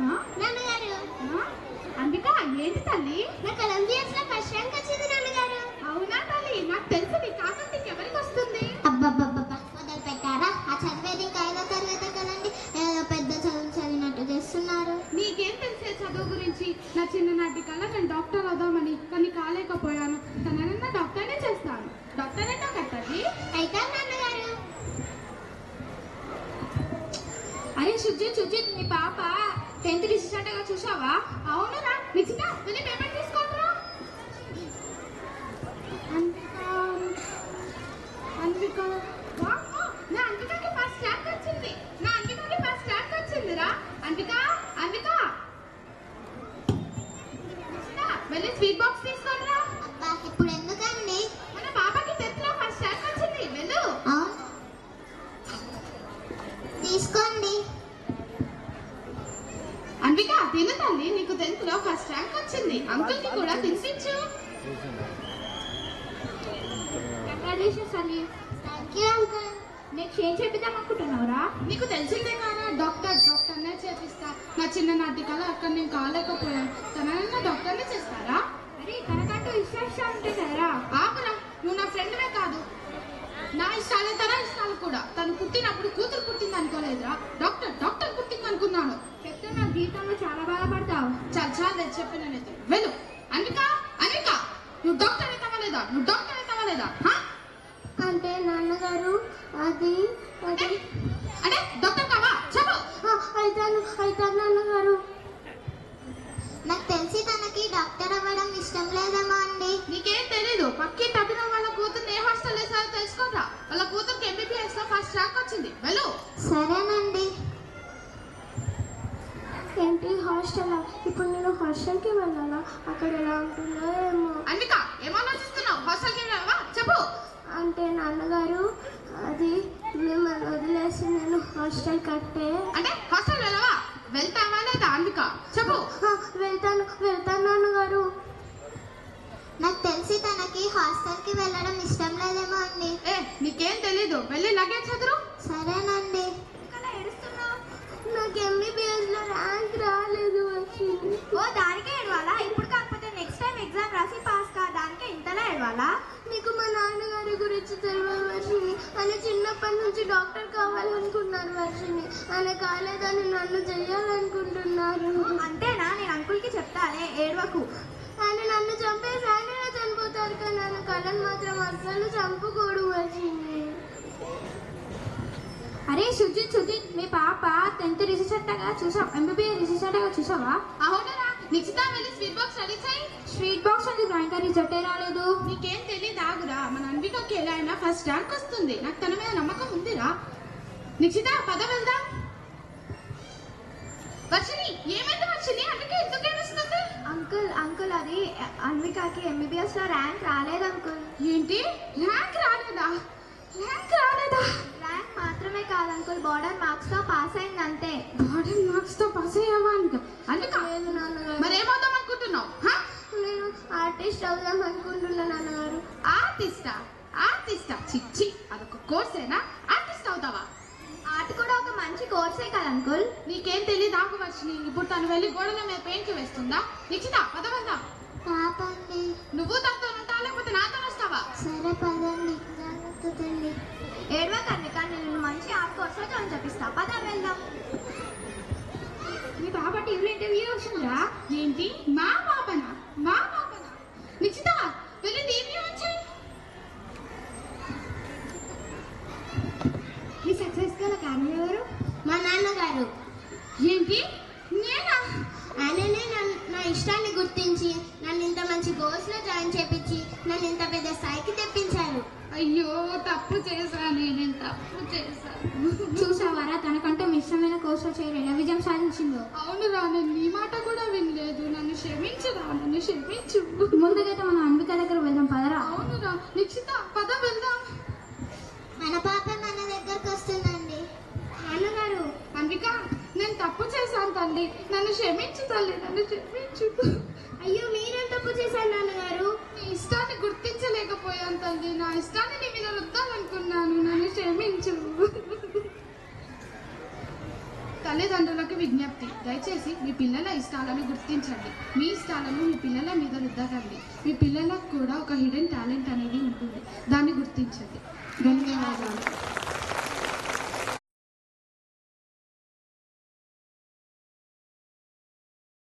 నాన్నగారు అంబిక ఏంటి తల్లి? నాకు ఒలింపియాడ్స్ లో ఫస్ట్ ర్యాంక్ వచ్చింది నాన్నగారు. అవునా తల్లి? నాకు తెలుసు నీ కాకంటికి ఎవరికి వస్తుంది. అబ్బబ్బబ్బబ్బా మొదలు పెట్టారా? ఆ చదివేది ఇంకా 5వ తరగతి కదండి, ఏదో పెద్ద చదువు చదివినట్టు చేస్తున్నారు. నీకేం తెలిసే చదువు గురించి? నా చిన్ననాటి కళ నేను డాక్టర్ అవుదామని, కానీ కాలేకపోయాను. తననన్నా డాక్టర్నే చేస్తాను. డాక్టర్ అయినా కట్టది అయితే నాన్నగారు. అరే సుజిత్ మీ పాప 10th రిజల్ట్ గా చూసావా? అవునురా. నిశ్చిత వెళ్ళి పేమెంట్ తీసుకోరా. అంబిక నా అంబికకి ఫస్ట్ ర్యాంక్ వచ్చింది. నా అంబికకి ఫస్ట్ ర్యాంక్ వచ్చిందిరా. అంబిక వెళ్ళి స్వీట్ బాక్స్ తీసుకోరా. అబ్బా ఇప్పుడు ఎందుకండి? మన పాపకి 10th లో ఫస్ట్ ర్యాంక్ వచ్చింది. వెళ్ళు. తీసుకోండి. అంబిక తిను తల్లి, నీకు 10th లో ఫస్ట్ ర్యాంక్ వచ్చింది. అంకుల్ కి కూడా తినిపించు. కంగ్రాచులేషన్స్ అల్లి. Thank you uncle. నెక్స్ట్ ఏం చేపిద్దాం అనుకుంటున్నావురా? నీకు తెలిసిందే కారా, డాక్టర్నే చేపిస్తా. నా చిన్ననాటి కళ అక్కడ నేను కాలేకపోయాను. తనన్నా డాక్టర్నే చేస్తారా? అరే తనకంటూ ఇష్టాలు ఉంటాయి కదరా. ఆగురా, నువ్వు నా ఫ్రెండ్వే కాదు. నా ఇష్టాలే తన ఇష్టాలు కూడా. తను పుట్టినప్పుడు కూతురు పుట్టింది అనుకోలేదురా, డాక్టర్ పుట్టింది అనుకున్నాను. చెప్తే నా జీవితంలో చాలా బాధపడతావు. చాలా చెప్పిన వెళ్ళు. అనిక నువ్వు డాక్టర్ అవుతావా లేదా? అంటే నాన్నగారు అది అంటే డాక్టర్ కావా? చెప్పు. అయితే నాన్నగారు. నాకు తెలిసి తనకి డాక్టర్ అవ్వడం ఇష్టం లేదేమో అండి. నీకేం తెలీదు. పక్కి తగ్గిన వాళ్ళ కూతురు ఏ హాస్టల్ వేసారో తెలుసుకోరా. వాళ్ళ కూతురుకి MBBS లో ఫస్ట్ ర్యాంక్ వచ్చింది. వెళ్ళు. సరేనండి. ఏంటి హాస్టల్? ఇప్పుడు నేను హాస్టల్కి వెళ్ళాలా? అక్కడ ఎలా ఉంటుందో ఏమో. అన్నిక ఏం ఆలోచిస్తున్నావు? హాస్టల్కి వెళ్ళావా? చెప్పు. అంటే నాన్నగారు అది మిమ్మల్ని వదిలేసి నేను హాస్టల్ కట్టే. అంటే హాస్టల్ వెళ్ళవా? వెళ్తావా లేదా? అన్నిక చెప్పు. వెళ్తాను నాన్నగారు. నాకు తెలిసి తనకి హాస్టల్కి వెళ్ళడం ఇష్టం లేదేమో అండి. నీకేం తెలీదు. వెళ్ళి లగేజ్ చదురు. సరేనండి. నాకు MBBS లో ర్యాంక్ రాలేదు. దానికే ఏడవాలా? ఇప్పుడు కాకపోతే నెక్స్ట్ టైం ఎగ్జామ్ రాసి పాస్ కా, దానికే ఇంతలా ఏడవాలా? నీకు మా నాన్నగారి గురించి తెలియదు వర్షిని. ఆయన చిన్నప్పటి నుంచి డాక్టర్ కావాలనుకున్నారు వర్షిని. ఆయన కాలేదని నన్ను చెయ్యాలనుకుంటున్నారు. అంతేనా? నేను అంకుల్కి చెప్తానే, ఏడవకు. ఆయన నన్ను చంపేసి ఆయననే చనిపోతారు, కానీ ఆయన కళను మాత్రం అస్సలు చంపకూడదు వర్షిని. అరే సుజిత్ మీ పాప 10th రిజల్ట్ గా చూసావా? MBBS రిజల్ట్ గా చూసావా? అవునరా. నిశ్చిత వెళ్ళి స్వీట్ బాక్స్ రెడీ చేయి. స్వీట్ బాక్స్ అంటే ఇంకా రిజల్టే రాలేదు. నీకేం తెలీదు. ఆగురా. మన అన్వికకి ఎలా అయినా ఫస్ట్ ర్యాంక్ వస్తుంది. నాకు తన మీద నమ్మకం ఉందిరా. నిశ్చిత పద వెళ్దాం. వర్షిని ఏమైంది? వర్షిని అందుకే ఎందుకు ఏమిస్తుంది? అంకుల్ అది అన్వికాకి MBBS లో ర్యాంక్ రాలేదు అంకుల్. ఏంటి? ర్యాంక్ రాలేదా? ర్యాంక్ మాత్రమే కాదు అంకుల్, బోర్డర్ మార్క్స్ తో పాస్ అయింది అంతే. బోర్డర్ మార్క్స్ తో పాస్ అయ్యావా? అందుక మరేమవుదాం అనుకుంటున్నావు? నేను ఆర్టిస్ట్ అవుదాం అనుకుంటున్నా నాన్నగారు. ఆర్టిస్టా? చిచ్చి, అదొక కోర్సేనా? ఆర్టిస్ట్ అవుతావా? ఆర్ట్ కూడా ఒక మంచి కోర్సే కదా అంకుల్. నీకేం తెలియదు. ఆకు వర్షిని. ఇప్పుడు తను వెళ్ళి గోడల మీద పెయింట్ వేస్తుందా? నిశ్చిత పద వెళ్దాం. పాపండి. నువ్వు తనతో ఉంటావా లేకపోతే నాతో వస్తావా? సరే పదండి. జాగ్రత్తండి. ఏడవ కన్విక, నేను మంచి ఆర్ట్ కోర్స్ జాయిన్ చేపిస్తా. పద వెళ్దాం. మీ పాప టీవీలో ఇంటర్వ్యూ వచ్చిందా? ఏంటి? మా పాపనా? నిశ్చిత వెళ్ళి టీవీ వచ్చి. మీ సక్సెస్ గల కారణం ఎవరు? మా నాన్నగారు. ఏంటి? నేనా? ఆయననే నా ఇష్టాన్ని గుర్తించి నన్ను ఇంత మంచి కోర్సులో జాయిన్ చేపించి నన్ను ఇంత పెద్ద స్థాయికి తెప్పించారు. అయ్యో తప్పు చేశాను. చూసావారా, తనకంటే ఇష్టమైన కోర్సులో చేరి ఎలా విజయం సాధించిందో. అవునురా, నేను నీ మాట కూడా వినలేదు. నన్ను క్షమించురా. ముందుకైతే మనం అంబిక దగ్గర వెళ్దాం పదరా. అవునురా. నిశ్చిత పద వెళ్దాం. మన పాప మన దగ్గరకు వస్తుందండి. నాన్నగారు. అంబిక, నేను తప్పు చేశాను తల్లి. నన్ను క్షమించు తల్లి. అయ్యో మీరేం తప్పు చేశారు నాన్నగారు? నీ ఇష్టాన్ని గుర్తించలేకపోయాను తల్లి. నా ఇష్టాన్ని నీ మీద రుద్దాలనుకున్నాను. నన్ను క్షమించు. తల్లిదండ్రులకు విజ్ఞప్తి, దయచేసి మీ పిల్లల ఇష్టాలను గుర్తించండి. మీ ఇష్టాలను మీ పిల్లల మీద రుద్దకండి. మీ పిల్లలకు కూడా ఒక హిడెన్ టాలెంట్ అనేది ఉంటుంది, దాన్ని గుర్తించండి. ధన్యవాదాలు.